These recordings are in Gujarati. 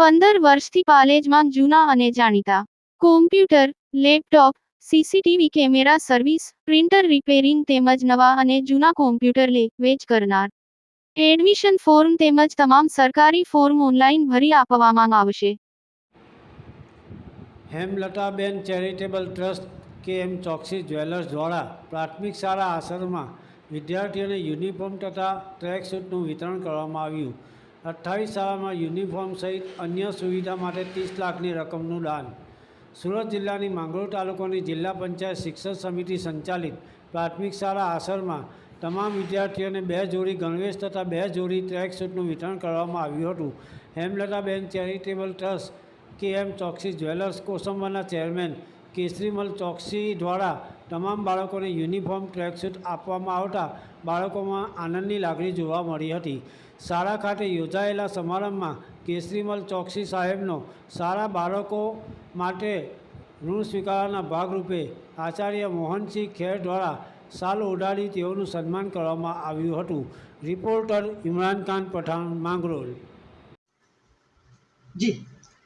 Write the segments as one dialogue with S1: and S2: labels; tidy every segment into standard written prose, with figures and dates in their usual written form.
S1: 15 વર્ષથી પાલેજમાં જૂના અને જાણીતા computer, laptop, CCTV camera service, printer repairing તેમજ નવા અને જૂના કોમ્પ્યુટર લે-વેચ કરનાર. એડમિશન ફોર્મ તેમજ તમામ સરકારી ફોર્મ ઓનલાઈન ભરી આપવામાં આવશે.
S2: Hemlataben charitable trust K M. Choksi jewellers દ્વારા પ્રાથમિક શાળા આસરમાં વિદ્યાર્થીઓને યુનિફોર્મ તથા ટ્રેક સૂટનું વિતરણ કરવામાં આવ્યું. 28 શાળામાં યુનિફોર્મ સહિત અન્ય સુવિધા માટે 30 લાખની રકમનું દાન. સુરત જિલ્લાની માંગરોળ તાલુકાની જિલ્લા પંચાયત શિક્ષણ સમિતિ સંચાલિત પ્રાથમિક શાળા આસરમાં તમામ વિદ્યાર્થીઓને 2 જોડી ગણવેશ તથા 2 જોડી ટ્રેક સૂટનું વિતરણ કરવામાં આવ્યું હતું. Hemlataben charitable trust K M. Choksi jewellers કોસંબાના ચેરમેન કેસરીમલ ચોકસી દ્વારા તમામ બાળકોને યુનિફોર્મ ટ્રેકસૂટ આપવામાં આવતા બાળકોમાં આનંદની લાગણી જોવા મળી હતી. શાળા ખાતે યોજાયેલા સમારંભમાં કેસરીમલ ચોકસી સાહેબનો શાળા બાળકો માટે ઋણ સ્વીકારવાના ભાગરૂપે આચાર્ય મોહનસિંહ ખેર દ્વારા શાલ ઓઢાડી તેઓનું સન્માન કરવામાં આવ્યું હતું. રિપોર્ટર ઇમરાન ખાન પઠાણ, માંગરોળ.
S3: જી,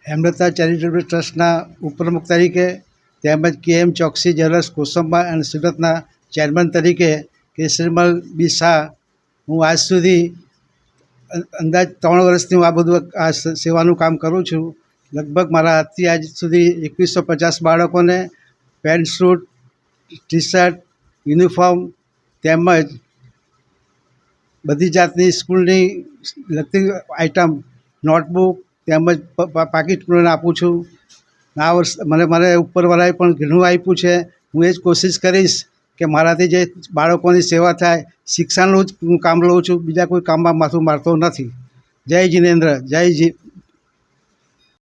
S3: હેમલતા ચેરિટેબલ ટ્રસ્ટના ઉપપ્રમુખ તરીકે તેમજ કે.એમ. ચોકસી જ્વેલર્સ કોસંબા અને સુરતના ચેરમેન તરીકે કેસરીમલ બી શાહ હું આજ સુધી અંદાજ 3 વર્ષથી હું આ બધું સેવાનું કામ કરું છું. લગભગ મારા હાથથી આજ સુધી 2150 બાળકોને pant shoot, T shirt, uniform તેમજ બધી જાતની સ્કૂલની લગતી આઇટમ, નોટબુક તેમજ પાકીટ પૂરણ આપું છું. આ વર્ષ મને ઉપરવાળાએ પણ ઘણું આપ્યું છે. હું એ જ કોશિશ કરીશ કે મારાથી જે બાળકોની સેવા થાય, શિક્ષણનું જ હું કામ લઉં છું, બીજા કોઈ કામમાં માથું મારતો નથી. જય જિનેન્દ્ર, જય